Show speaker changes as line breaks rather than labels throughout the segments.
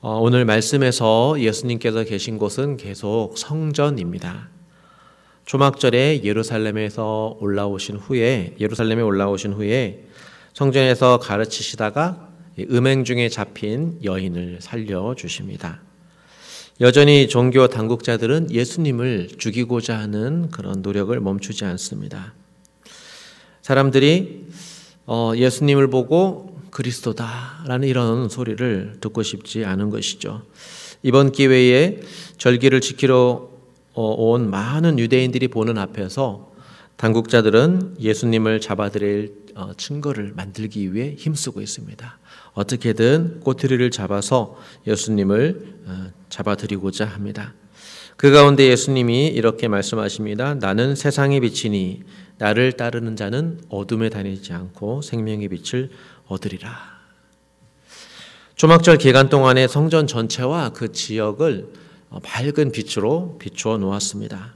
오늘 말씀에서 예수님께서 계신 곳은 계속 성전입니다. 초막절에 예루살렘에 올라오신 후에 성전에서 가르치시다가 음행 중에 잡힌 여인을 살려주십니다. 여전히 종교 당국자들은 예수님을 죽이고자 하는 그런 노력을 멈추지 않습니다. 사람들이 예수님을 보고 그리스도다라는 이런 소리를 듣고 싶지 않은 것이죠. 이번 기회에 절기를 지키러 온 많은 유대인들이 보는 앞에서 당국자들은 예수님을 잡아들일 증거를 만들기 위해 힘쓰고 있습니다. 어떻게든 꼬투리를 잡아서 예수님을 잡아들이고자 합니다. 그 가운데 예수님이 이렇게 말씀하십니다. 나는 세상의 빛이니 나를 따르는 자는 어둠에 다니지 않고 생명의 빛을 얻으리라. 초막절 기간 동안에 성전 전체와 그 지역을 밝은 빛으로 비추어 놓았습니다.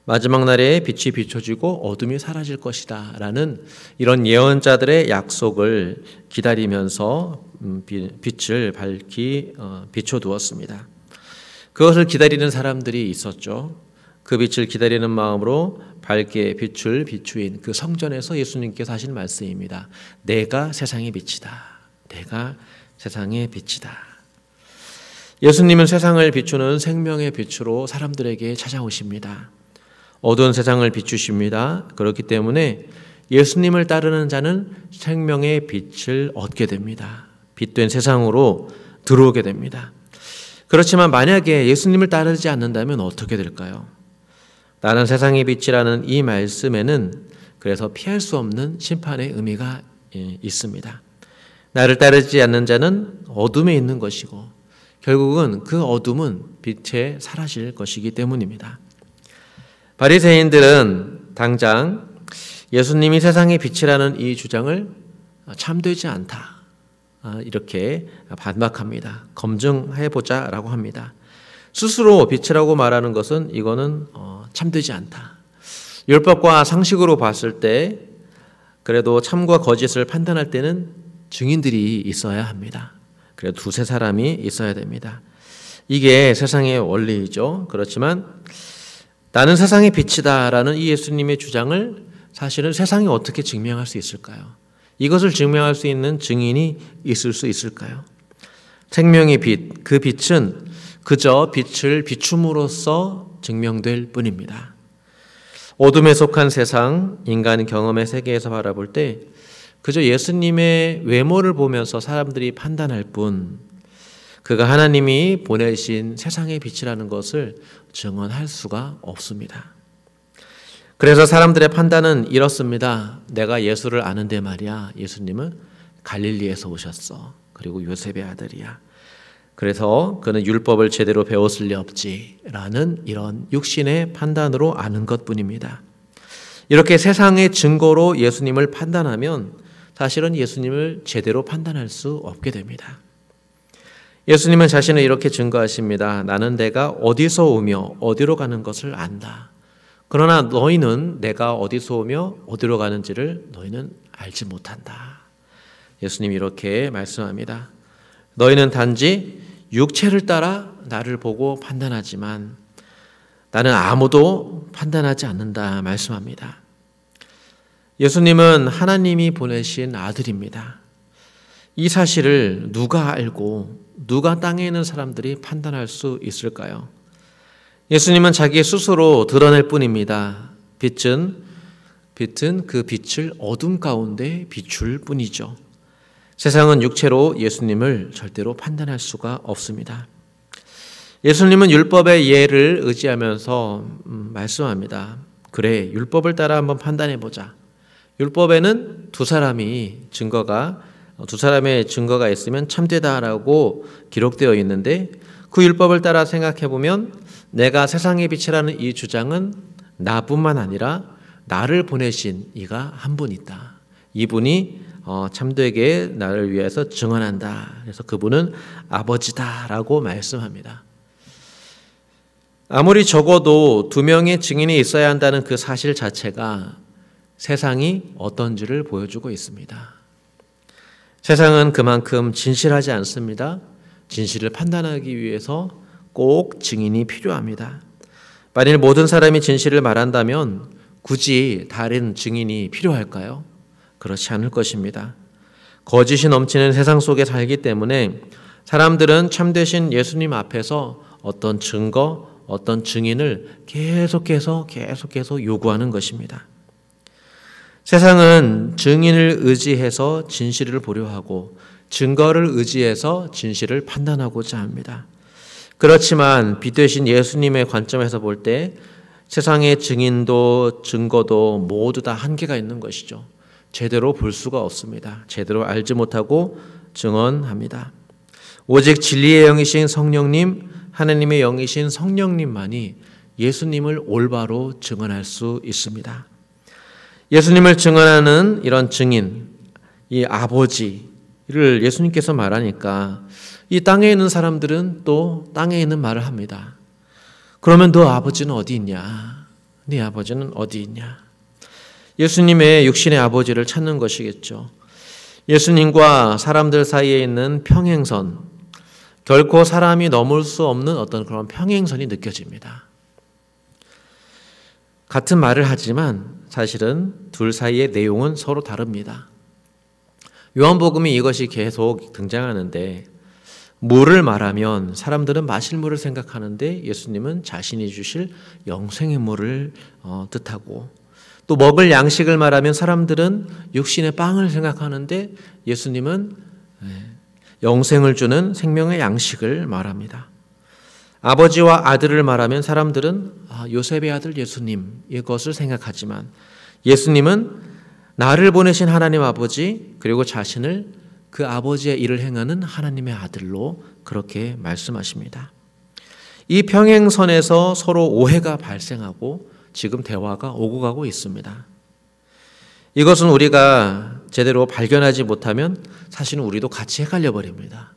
마지막 날에 빛이 비춰지고 어둠이 사라질 것이다 라는 이런 예언자들의 약속을 기다리면서 빛을 밝히 비춰두었습니다. 그것을 기다리는 사람들이 있었죠. 그 빛을 기다리는 마음으로 밝게 빛을 비추인 그 성전에서 예수님께서 하신 말씀입니다. 내가 세상의 빛이다. 내가 세상의 빛이다. 예수님은 세상을 비추는 생명의 빛으로 사람들에게 찾아오십니다. 어두운 세상을 비추십니다. 그렇기 때문에 예수님을 따르는 자는 생명의 빛을 얻게 됩니다. 빛된 세상으로 들어오게 됩니다. 그렇지만 만약에 예수님을 따르지 않는다면 어떻게 될까요? 나는 세상의 빛이라는 이 말씀에는 그래서 피할 수 없는 심판의 의미가 있습니다. 나를 따르지 않는 자는 어둠에 있는 것이고 결국은 그 어둠은 빛에 사라질 것이기 때문입니다. 바리새인들은 당장 예수님이 세상의 빛이라는 이 주장을 참되지 않다 이렇게 반박합니다. 검증해보자라고 합니다. 스스로 빛이라고 말하는 것은 이거는 참되지 않다. 율법과 상식으로 봤을 때 그래도 참과 거짓을 판단할 때는 증인들이 있어야 합니다. 그래도 두세 사람이 있어야 됩니다. 이게 세상의 원리이죠. 그렇지만 나는 세상의 빛이다라는 이 예수님의 주장을 사실은 세상이 어떻게 증명할 수 있을까요? 이것을 증명할 수 있는 증인이 있을 수 있을까요? 생명의 빛, 그 빛은 그저 빛을 비춤으로써 증명될 뿐입니다. 어둠에 속한 세상, 인간 경험의 세계에서 바라볼 때 그저 예수님의 외모를 보면서 사람들이 판단할 뿐 그가 하나님이 보내신 세상의 빛이라는 것을 증언할 수가 없습니다. 그래서 사람들의 판단은 이렇습니다. 내가 예수를 아는데 말이야. 예수님은 갈릴리에서 오셨어. 그리고 요셉의 아들이야. 그래서 그는 율법을 제대로 배웠을 리 없지라는 이런 육신의 판단으로 아는 것뿐입니다. 이렇게 세상의 증거로 예수님을 판단하면 사실은 예수님을 제대로 판단할 수 없게 됩니다. 예수님은 자신을 이렇게 증거하십니다. 나는 내가 어디서 오며 어디로 가는 것을 안다. 그러나 너희는 내가 어디서 오며 어디로 가는지를 너희는 알지 못한다. 예수님이 이렇게 말씀합니다. 너희는 단지 육체를 따라 나를 보고 판단하지만 나는 아무도 판단하지 않는다 말씀합니다. 예수님은 하나님이 보내신 아들입니다. 이 사실을 누가 알고 누가 땅에 있는 사람들이 판단할 수 있을까요? 예수님은 자기 스스로 드러낼 뿐입니다. 빛은 그 빛을 어둠 가운데 비출 뿐이죠. 세상은 육체로 예수님을 절대로 판단할 수가 없습니다. 예수님은 율법의 예를 의지하면서 말씀합니다. 그래, 율법을 따라 한번 판단해보자. 율법에는 두 사람의 증거가 있으면 참되다라고 기록되어 있는데 그 율법을 따라 생각해보면 내가 세상의 빛이라는 이 주장은 나뿐만 아니라 나를 보내신 이가 한 분 있다. 이분이 참되게 나를 위해서 증언한다. 그래서 그분은 아버지다라고 말씀합니다. 아무리 적어도 두 명의 증인이 있어야 한다는 그 사실 자체가 세상이 어떤지를 보여주고 있습니다. 세상은 그만큼 진실하지 않습니다. 진실을 판단하기 위해서 꼭 증인이 필요합니다. 만일 모든 사람이 진실을 말한다면 굳이 다른 증인이 필요할까요? 그렇지 않을 것입니다. 거짓이 넘치는 세상 속에 살기 때문에 사람들은 참되신 예수님 앞에서 어떤 증거, 어떤 증인을 계속해서 요구하는 것입니다. 세상은 증인을 의지해서 진실을 보려 하고 증거를 의지해서 진실을 판단하고자 합니다. 그렇지만 빛되신 예수님의 관점에서 볼 때 세상의 증인도 증거도 모두 다 한계가 있는 것이죠. 제대로 볼 수가 없습니다. 제대로 알지 못하고 증언합니다. 오직 진리의 영이신 성령님, 하나님의 영이신 성령님만이 예수님을 올바로 증언할 수 있습니다. 예수님을 증언하는 이런 증인, 이 아버지를 예수님께서 말하니까 이 땅에 있는 사람들은 또 땅에 있는 말을 합니다. 그러면 너 아버지는 어디 있냐? 네 아버지는 어디 있냐? 예수님의 육신의 아버지를 찾는 것이겠죠. 예수님과 사람들 사이에 있는 평행선, 결코 사람이 넘을 수 없는 어떤 그런 평행선이 느껴집니다. 같은 말을 하지만 사실은 둘 사이의 내용은 서로 다릅니다. 요한복음이 이것이 계속 등장하는데 물을 말하면 사람들은 마실 물을 생각하는데 예수님은 자신이 주실 영생의 물을 뜻하고, 또 먹을 양식을 말하면 사람들은 육신의 빵을 생각하는데 예수님은 영생을 주는 생명의 양식을 말합니다. 아버지와 아들을 말하면 사람들은 요셉의 아들 예수님 이것을 생각하지만 예수님은 나를 보내신 하나님 아버지 그리고 자신을 그 아버지의 일을 행하는 하나님의 아들로 그렇게 말씀하십니다. 이 평행선에서 서로 오해가 발생하고 지금 대화가 오고 가고 있습니다. 이것은 우리가 제대로 발견하지 못하면 사실은 우리도 같이 헷갈려 버립니다.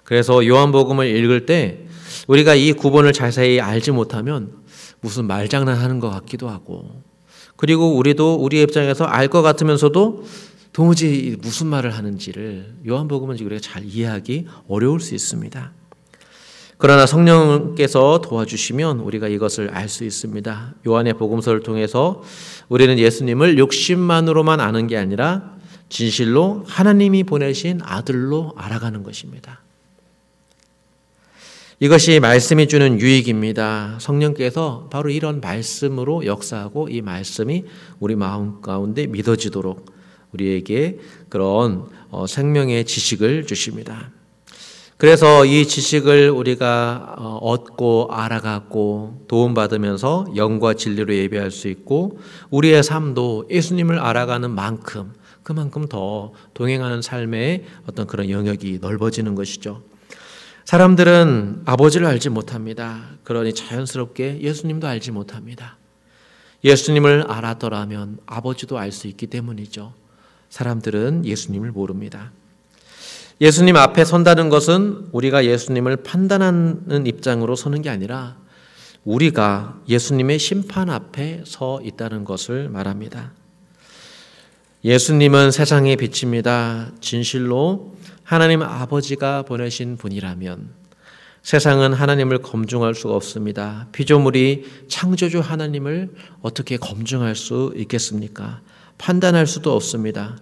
그래서 요한복음을 읽을 때 우리가 이 구분을 자세히 알지 못하면 무슨 말장난하는 것 같기도 하고, 그리고 우리도 우리의 입장에서 알 것 같으면서도 도무지 무슨 말을 하는지를 요한복음은 우리가 잘 이해하기 어려울 수 있습니다. 그러나 성령께서 도와주시면 우리가 이것을 알 수 있습니다. 요한의 복음서를 통해서 우리는 예수님을 육신만으로만 아는 게 아니라 진실로 하나님이 보내신 아들로 알아가는 것입니다. 이것이 말씀이 주는 유익입니다. 성령께서 바로 이런 말씀으로 역사하고 이 말씀이 우리 마음 가운데 믿어지도록 우리에게 그런 생명의 지식을 주십니다. 그래서 이 지식을 우리가 얻고 알아가고 도움받으면서 영과 진리로 예배할 수 있고 우리의 삶도 예수님을 알아가는 만큼 그만큼 더 동행하는 삶의 어떤 그런 영역이 넓어지는 것이죠. 사람들은 아버지를 알지 못합니다. 그러니 자연스럽게 예수님도 알지 못합니다. 예수님을 알았더라면 아버지도 알 수 있기 때문이죠. 사람들은 예수님을 모릅니다. 예수님 앞에 선다는 것은 우리가 예수님을 판단하는 입장으로 서는 게 아니라 우리가 예수님의 심판 앞에 서 있다는 것을 말합니다. 예수님은 세상의 빛입니다. 진실로 하나님 아버지가 보내신 분이라면 세상은 하나님을 검증할 수가 없습니다. 피조물이 창조주 하나님을 어떻게 검증할 수 있겠습니까? 판단할 수도 없습니다.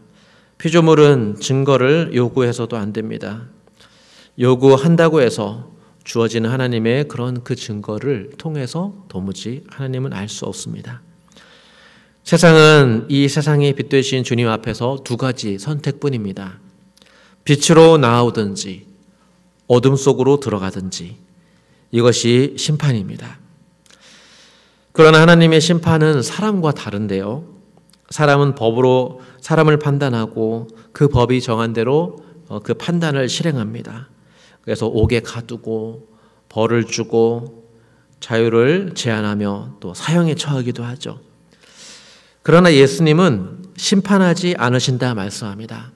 피조물은 증거를 요구해서도 안 됩니다. 요구한다고 해서 주어지는 하나님의 그런 그 증거를 통해서 도무지 하나님은 알 수 없습니다. 세상은 이 세상의 빛 되신 주님 앞에서 두 가지 선택뿐입니다. 빛으로 나오든지 어둠 속으로 들어가든지, 이것이 심판입니다. 그러나 하나님의 심판은 사람과 다른데요. 사람은 법으로 사람을 판단하고 그 법이 정한 대로 그 판단을 실행합니다. 그래서 옥에 가두고 벌을 주고 자유를 제한하며 또 사형에 처하기도 하죠. 그러나 예수님은 심판하지 않으신다 말씀합니다.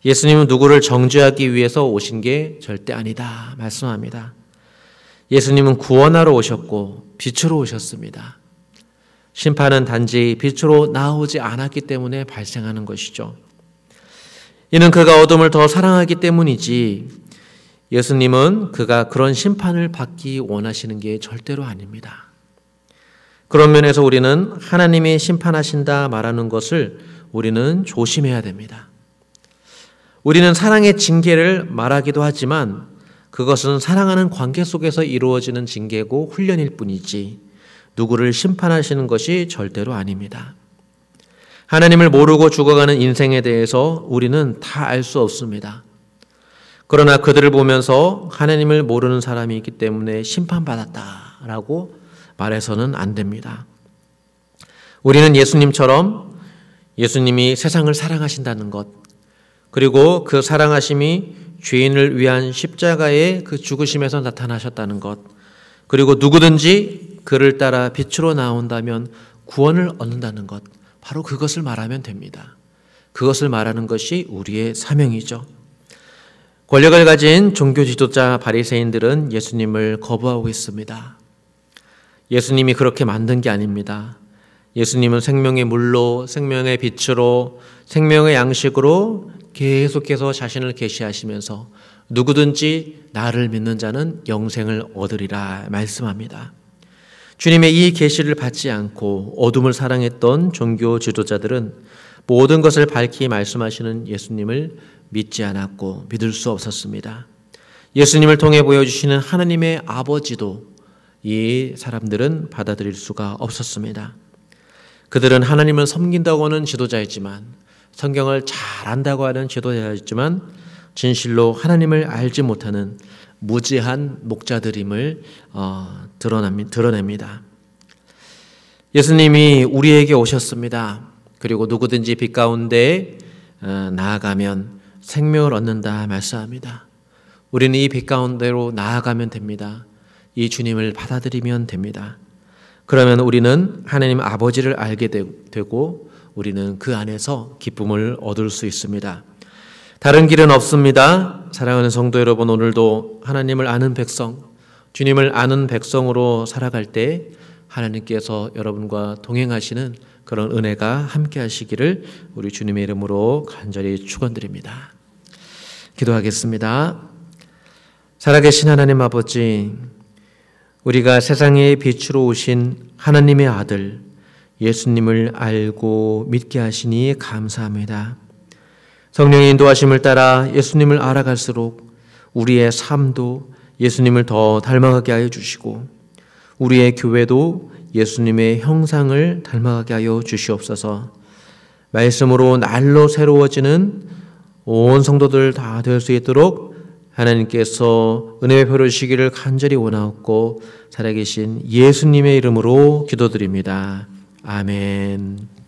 예수님은 누구를 정죄하기 위해서 오신 게 절대 아니다 말씀합니다. 예수님은 구원하러 오셨고 빛으로 오셨습니다. 심판은 단지 빛으로 나오지 않았기 때문에 발생하는 것이죠. 이는 그가 어둠을 더 사랑하기 때문이지 예수님은 그가 그런 심판을 받기 원하시는 게 절대로 아닙니다. 그런 면에서 우리는 하나님이 심판하신다 말하는 것을 우리는 조심해야 됩니다. 우리는 사랑의 징계를 말하기도 하지만 그것은 사랑하는 관계 속에서 이루어지는 징계고 훈련일 뿐이지 누구를 심판하시는 것이 절대로 아닙니다. 하나님을 모르고 죽어가는 인생에 대해서 우리는 다 알 수 없습니다. 그러나 그들을 보면서 하나님을 모르는 사람이 있기 때문에 심판받았다라고 말해서는 안 됩니다. 우리는 예수님처럼 예수님이 세상을 사랑하신다는 것, 그리고 그 사랑하심이 죄인을 위한 십자가의 그 죽으심에서 나타나셨다는 것, 그리고 누구든지 그를 따라 빛으로 나온다면 구원을 얻는다는 것, 바로 그것을 말하면 됩니다. 그것을 말하는 것이 우리의 사명이죠. 권력을 가진 종교 지도자 바리새인들은 예수님을 거부하고 있습니다. 예수님이 그렇게 만든 게 아닙니다. 예수님은 생명의 물로, 생명의 빛으로, 생명의 양식으로 계속해서 자신을 계시하시면서 누구든지 나를 믿는 자는 영생을 얻으리라 말씀합니다. 주님의 이 계시를 받지 않고 어둠을 사랑했던 종교 지도자들은 모든 것을 밝히 말씀하시는 예수님을 믿지 않았고 믿을 수 없었습니다. 예수님을 통해 보여주시는 하나님의 아버지도 이 사람들은 받아들일 수가 없었습니다. 그들은 하나님을 섬긴다고 하는 지도자였지만, 성경을 잘 안다고 하는 지도자였지만 진실로 하나님을 알지 못하는 무지한 목자들임을 드러냅니다. 예수님이 우리에게 오셨습니다. 그리고 누구든지 빛 가운데 나아가면 생명을 얻는다 말씀합니다. 우리는 이 빛 가운데로 나아가면 됩니다. 이 주님을 받아들이면 됩니다. 그러면 우리는 하나님 아버지를 알게 되고 우리는 그 안에서 기쁨을 얻을 수 있습니다. 다른 길은 없습니다. 사랑하는 성도 여러분, 오늘도 하나님을 아는 백성, 주님을 아는 백성으로 살아갈 때 하나님께서 여러분과 동행하시는 그런 은혜가 함께 하시기를 우리 주님의 이름으로 간절히 축원드립니다. 기도하겠습니다. 살아계신 하나님 아버지, 우리가 세상의 빛으로 오신 하나님의 아들 예수님을 알고 믿게 하시니 감사합니다. 성령의 인도하심을 따라 예수님을 알아갈수록 우리의 삶도 예수님을 더 닮아가게 하여 주시고 우리의 교회도 예수님의 형상을 닮아가게 하여 주시옵소서. 말씀으로 날로 새로워지는 온 성도들 다 될 수 있도록 하나님께서 은혜의 표를 주시기를 간절히 원하옵고 살아계신 예수님의 이름으로 기도드립니다. 아멘.